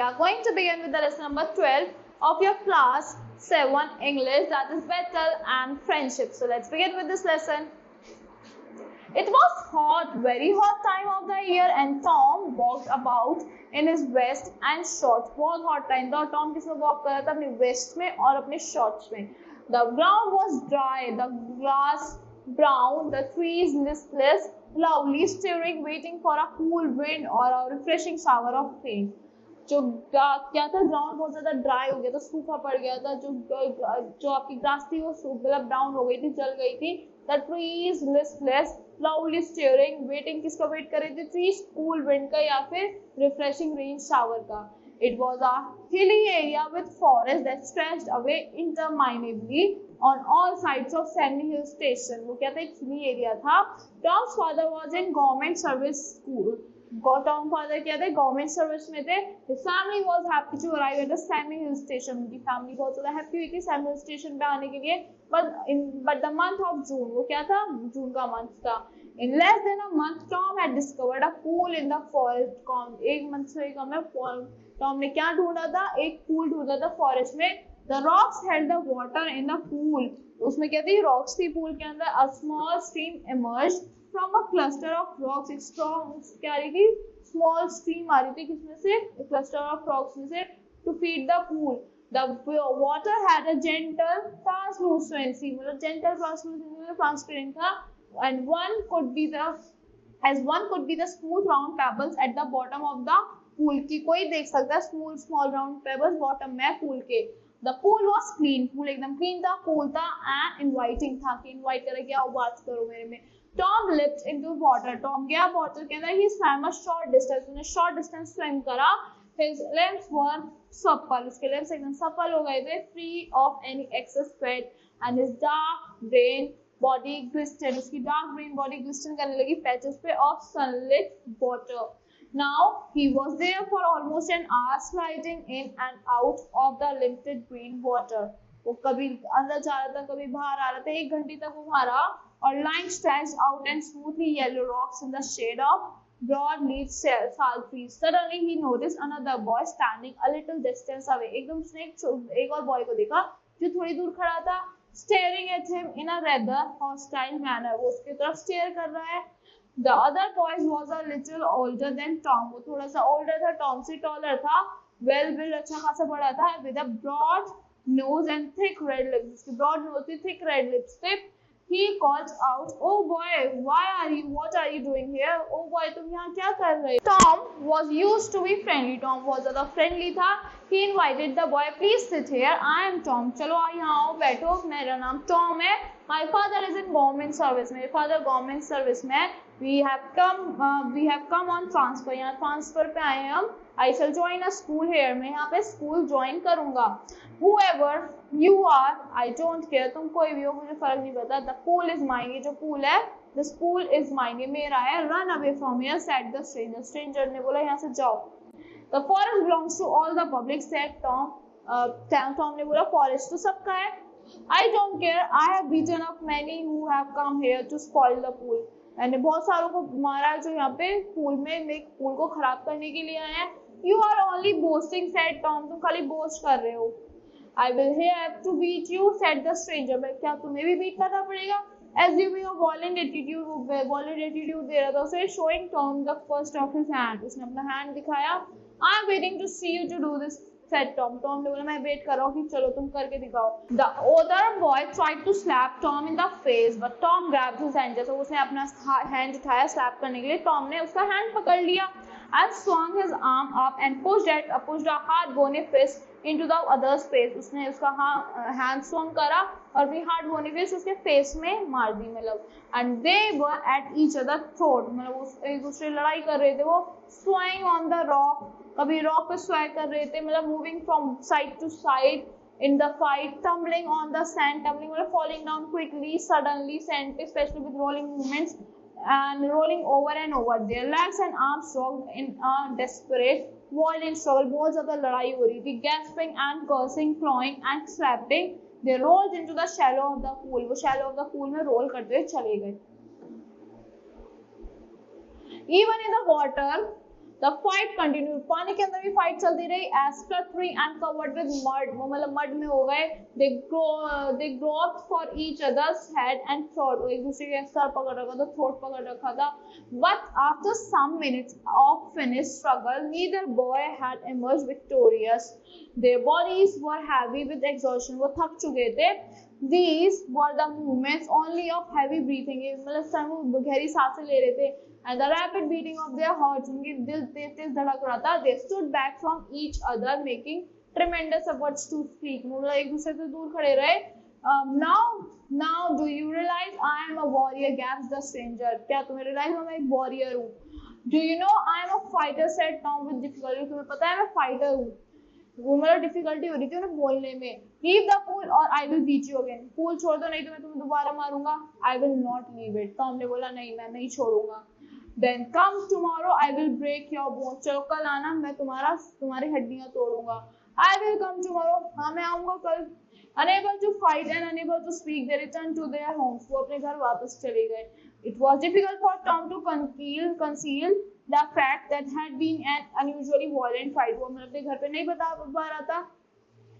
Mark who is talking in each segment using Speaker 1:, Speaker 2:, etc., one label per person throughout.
Speaker 1: are going to begin with the lesson number 12 of your class 7 English, that is battle and friendship. So let's begin with this lesson. It was hot, very hot time of the year and Tom walked about in his vest and shorts. बहुत hot time था और Tom किसमें walk कर रहा था? अपनी vest में और अपने shorts में. The ground was dry, the grass brown, the trees listless, lovely, stirring, waiting for a cool wind or a refreshing shower of rain. जो क्या था, ग्राउंड बहुत ज्यादा ड्राई हो गया था, सूखा पड़ गया था, जो आपकी ग्रास थी वो मतलब ब्राउन हो गई थी, जल गई थी. The trees listless, lovely, stirring, waiting. किसका वेट कर रही थी? ट्रीज कूल विंड का या फिर रिफ्रेशिंग रेन शावर का. It was a hilly area with forest that stretched away interminably on all sides of Sandy Hill Station. वो क्या था? एक hilly area था. Tom's father was in government service school. Tom father क्या थे? Government service में थे. His family was happy to arrive at the Sandy Hill Station. उनकी फैमिली बहुत ज़्यादा हैप्पी हुई थी सैमी हिल स्टेशन पे आने के लिए. But the month of June, वो क्या था? जून का मंथ था. In less than a month, Tom had discovered a pool in the forest. एक मंथ से कम है. Tom ने क्या ढूंढा था? एक pool ढूंढा था फॉरेस्ट में. The rocks held the water in the pool. उसमें क्या थी? रॉक्स थी pool के अंदर. A small stream emerged from a cluster of rocks. एक strong क्या आ रही थी? Small stream आ रही थी किसमें से? A cluster of rocks में से to feed the pool. The water had a gentle translucency, मतलब gentle translucency, transparent था, and one could be the smooth round pebbles at the bottom of the pool. की कोई देख सकता है small round pebbles bottom में pool के. The pool was clean, pool एकदम clean था, cool था and inviting था कि invite करे कि आओ बात करो मेरे में. Tom leapt into water. Tom गया water के अंदर. He swam a short distance. उसने short distance swim करा. His limbs were supple. उसके limbs एकदम supple हो गए थे, free of any excess fat, and his dark brain body glistened. उसकी dark brain body glisten करने लगी patches पे of sunlit water. Now he was there for almost an hour, sliding in and out of the limited green water. वो कभी अंदर जा रहा था, कभी बाहर आ रहा था. 1 घंटे तक वो वहाँ रहा. Or lying stretched out and smoothly yellow rocks in the shade of broad-leaved sal trees. Suddenly he noticed another boy standing a little distance away. एकदम उसने एक और boy को देखा जो थोड़ी दूर खड़ा था. Staring at him in a rather hostile manner. वो उसकी तरफ stare कर रहा है. The other boy was a little older than Tom. वो थोड़ा सा older था, Tom से taller था, well-built, अच्छा खासा बड़ा था, with a broad nose and thick red lips. उसकी broad nose थी, thick red lips थे. He called out, "Oh boy, what are you doing here? Oh boy, तुम यहाँ क्या कर रहे हो?" Tom was used to be friendly. Tom बहुत ज़्यादा friendly था. He invited the boy, "Please sit here. I am Tom. चलो यहाँ आओ बैठो. मेरा नाम Tom है. My father is in government service. मेरे father government service में. We have come on transfer. यहाँ transfer पे आए हैं हम. I shall join a school here. मैं यहाँ पे school join करूँगा. Whoever you are, I don't care. तुम कोई भी हो, मुझे फर्क नहीं पड़ता. The pool is mine. ये जो pool है, this pool is mine. ये मेरा है. Run away from here, said the stranger. Stranger ने बोला यहाँ से जाओ. The forest belongs to all the public, said Tom. Tom ने बोला forest तो सबका है. I don't care. I have beaten up many who have come here to spoil the pool. मैंने बहुत सारों को मारा है जो यहाँ पे pool में pool को खराब करने के लिए आए हैं. You are only boasting, said Tom. तुम खाली boast कर रहे हो. I will have to beat you, said the stranger. मैं क्या तुम्हें भी beat करना पड़ेगा? Assuming a violent attitude दे रहा था उसे. Showing Tom the first of his hand. उसने अपना hand दिखाया. I am waiting to see you to do this, said Tom. Tom ने बोला मैं wait कर रहा हूँ कि चलो तुम करके दिखाओ. The other boy tried to slap Tom in the face, but Tom grabbed his hand. जैसे उसने अपना hand उठाया slap करने के लिए, Tom ने उसका hand पकड़ लिया and swung his arm up and pushed a hard bony fist into the other's face. उसने उसका hand swung करा और भी hard bony fist उसके face में मार दी मतलब. And they were at each other throat. मतलब एक दूसरे लड़ाई कर रहे थे वो. Swaying on the rock, कभी rock पे sway कर रहे थे मतलब moving from side to side in the fight. Tumbling on the sand, tumbling मतलब falling down quickly, suddenly, sand पे especially with rolling movements. And rolling over and over. Their legs and arms rocked in a desperate, violent struggle. बहुत ज़्यादा लड़ाई हो रही थी. Gasping and cursing, clawing and slapping, they rolled into the shallow of the pool. वो shallow of the pool में roll करते हुए चले गए. Even in the water, The fight continued. पानी के अंदर भी फाइट चलती रही. As cluttering and covered with mud, वो मतलब मड में हो गए. They groped for each other's head and throat. एक दूसरे के सर पकड़ रखा था, throat पकड़ रखा था. But after some minutes of finished struggle, neither boy had emerged victorious. Their bodies were heavy with exhaustion. वो थक चुके थे. These were the movements only of heavy breathing. मतलब वो गहरी सांसें ले रहे थे. And the rapid beating of their hearts, उनके दिल तेज धड़क रहा था. They stood back from each other, making tremendous efforts to speak. मतलब एक दूसरे से दूर खड़े रहे. Now, do you realize I am a warrior? gasped the stranger. क्या तुम्हें realize मैं एक warrior हूँ? Do you know I am a fighter? said Tom with difficulty. तुम्हें पता है मैं fighter हूँ. वो मतलब डिफिकल्टी हो रही थी उन्हें बोलने में. Leave the pool or I will beat you again. Pool छोड़ दो नहीं तो मैं तुम्हें दोबारा मारूंगा. I will not leave it. Tom ने बोला नहीं मैं नहीं छोड़ूंगा. Then come tomorrow, I will break your bones. चलो कल आना मैं तुम्हारी हड्डियां तोड़ूंगा. I will come tomorrow. हाँ मैं आऊंगा कल. Unable to fight and unable to speak, they returned to their homes. वो अपने घर वापस चले गए. It was difficult for Tom to conceal the fact that had been an unusually violent fight. वो अपने घर पे नहीं बता पा रहा था.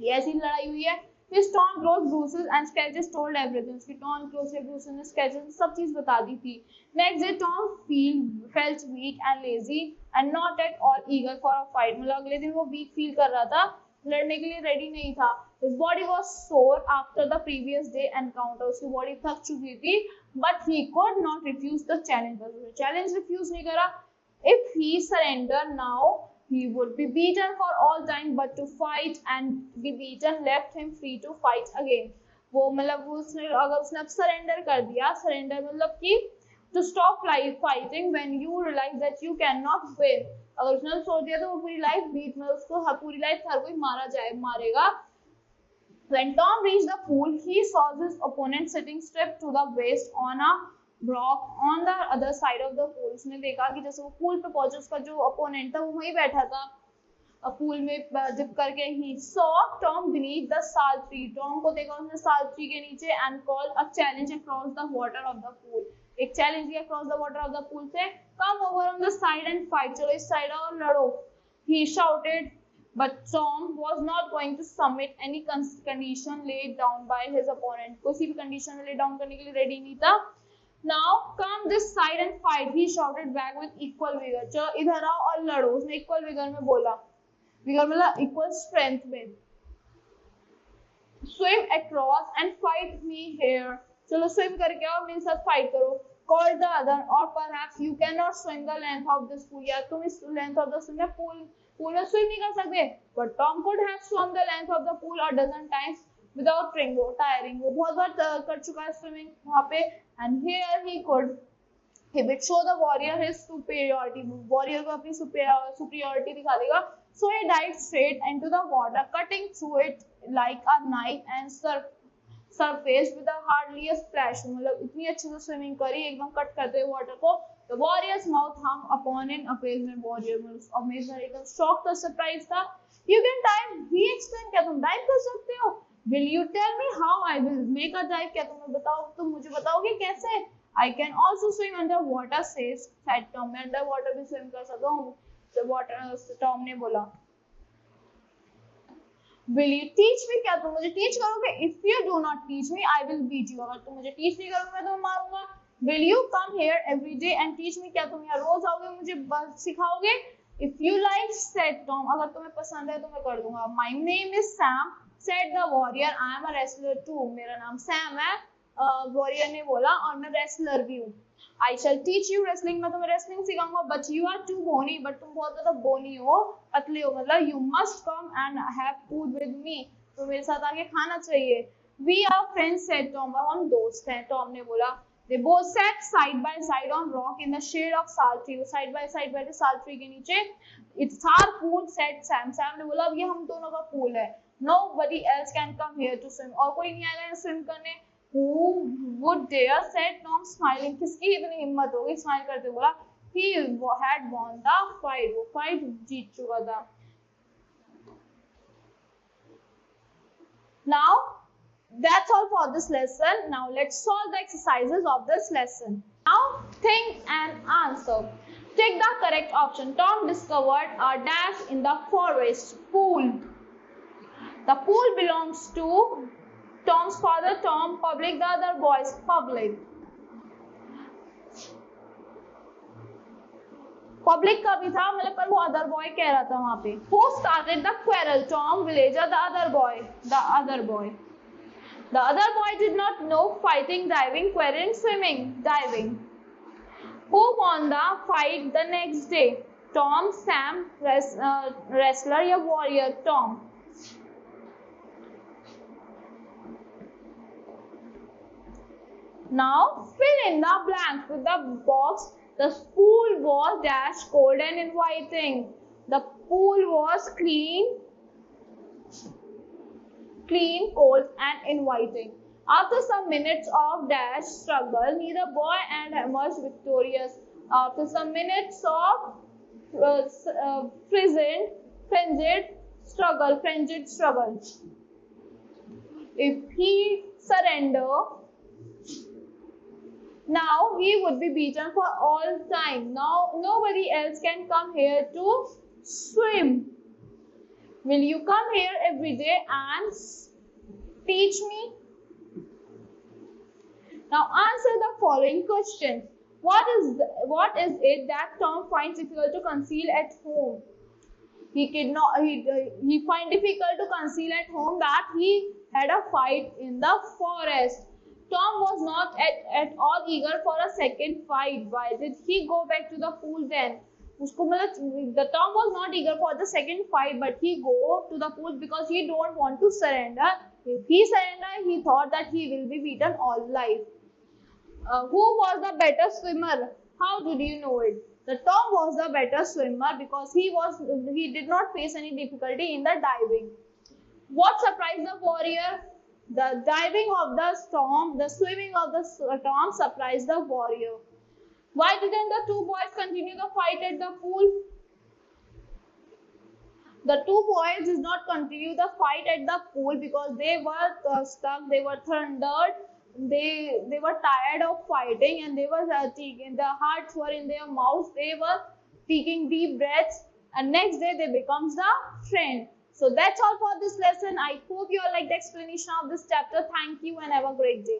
Speaker 1: ये ऐसी लड़ाई हुई है. His torn clothes, bruises and sketches told everything. उसकी torn clothes, bruises and sketches सब चीज बता दी थी. Next day, Tom felt weak and lazy and not at all eager for a fight. मतलब अगले दिन वो weak feel कर रहा था, लड़ने के लिए ready नहीं था. His body was sore after the previous day encounter. उसकी body थक चुकी थी, but he could not refuse the challenge. Challenge refuse नहीं करा. If he surrendered now, he would be beaten for all time, but to fight and be beaten left him free to fight again. वो मतलब उसने अगर उसने अब surrender कर दिया, surrender मतलब कि to stop fighting when you realize that you cannot win. अगर उसने सोच दिया तो वो पूरी life beat में उसको पूरी life हर कोई मारेगा. When Tom reached the pool, he saw his opponent sitting stripped to the waist on a rock on the other side of the pool. उसने देखा कि जैसे वो पूल पे पहुंचे उसका जो अपोनेंट था वो वहीं बैठा था पूल में डिप करके. He saw Tom beneath the sal tree. Tom को देखा उसने साल ट्री के नीचे and called a challenge across the water of the pool. एक चैलेंज दिया across the water of the pool से come over on the side and fight. चलो इस साइड और लड़ो. He shouted, but Tom was not going to submit any condition laid down by his opponent. किसी भी condition में lay down करने के लिए ready नहीं था. Now come this side and fight. He shouted back with equal vigor. चलो इधर आओ और लड़ो. उसने equal vigor में बोला. Vigor मतलब equal strength में. Swim across and fight me here. चलो swim करके आओ मेरे साथ fight करो. Call the other or perhaps you cannot swim the length of this pool. या तुम इस length of the pool में swim नहीं कर सकते. But Tom could have swum the length of the pool a dozen times without tiring. वो बहुत बार कर चुका है swimming वहाँ पे. And here he would show the warrior his superiority. Warrior को अपनी superiority दिखा देगा. So he dived straight into the water, cutting through it like a knife and surfaced with hardly a splash. मतलब इतनी अच्छे से swimming करी एकदम कट करते हुए water को. The warrior's mouth hung upon an amazement. Warrior amazement एकदम shocked और surprised था. You can dive. He explained. क्या तुम dive कर सकते हो? Will you tell me how I will make a dive? क्या तुम मुझे बताओगे कैसे? I can also swim underwater, said Tom. मैं underwater भी swim कर सकता हूँ. Tom ने बोला. Will you teach me? क्या तुम मुझे teach करोगे? If you do not teach me, I will beat you. अगर तुम मुझे teach नहीं करोगे मैं तुम्हें मारूंगा. Will you come here every day and teach me? क्या तुम यहाँ रोज आओगे मुझे सिखाओगे? If you like, said Tom. अगर तुम्हें पसंद है तो मैं कर दूंगा. My name is Sam, said the warrior. I am a wrestler too. मेरा नाम Sam है. Warrior ने बोला और मैं wrestler भी हूँ. I shall teach you wrestling. मैं तुम्हें wrestling सिखाऊंगा. But you are too bony. But तुम बहुत ज़्यादा bony हो, पतले हो. मतलब you must come and have food with me. तो मेरे साथ आके खाना चाहिए. We are friends, said Tom. हम दोस्त हैं. Tom ने बोला. They both sat side by side on rock in the shade of sal tree. Side by side बैठे sal tree के नीचे. It's our pool, said Sam. Sam ने बोला अब ये हम दोनों का pool है. Nobody else can come here to swim. और कोई नहीं आएगा swim करने. Who would dare, said Tom, smiling. किसकी इतनी हिम्मत होगी? Smile करते बोला. He had won the fight. वो fight जीत चुका था. Now that's all for this lesson. Now let's solve the exercises of this lesson. Now think and answer. Take the correct option. Tom discovered a dash in the forest. Pool. The pool belongs to Tom's father, Tom. Public, the other boys. Public. Public का भी था मतलब पर वो other boy कह रहा था वहाँ पे. Who started the quarrel? Tom, villager, the other boy. The other boy. The other boy did not know fighting, diving, quarreling, swimming, diving. Who won the fight the next day? Tom, Sam, wrestler या warrior? Tom. Now fill in the blanks with the box. The pool was dash cold and inviting. The pool was clean, cold and inviting. After some minutes of dash struggle, neither boy and emerged victorious. After some minutes of frenzied struggle. If he surrender, now he would be beaten for all time. Now nobody else can come here to swim. Will you come here every day and teach me? Now answer the following question. What is it that Tom finds difficult to conceal at home? He find difficult to conceal at home that he had a fight in the forest. Tom was not at all eager for a second fight. Why did he go back to the pool then? The Tom was not eager for the second fight, but he go to the pool because he don't want to surrender. If he surrender, he thought that he will be beaten all life. Who was the better swimmer? How did you know it? The Tom was the better swimmer because he did not face any difficulty in the diving. What surprised the warrior? The diving of the storm, the swimming of the Tom surprised the warrior. Why didn't the two boys continue the fight at the pool? The two boys did not continue the fight at the pool because they were stuck, they were thundered, they were tired of fighting and they were taking, their hearts were in their mouths, they were taking deep breaths and next day they becomes the friend. So that's all for this lesson. I hope you all like the explanation of this chapter. Thank you and have a great day.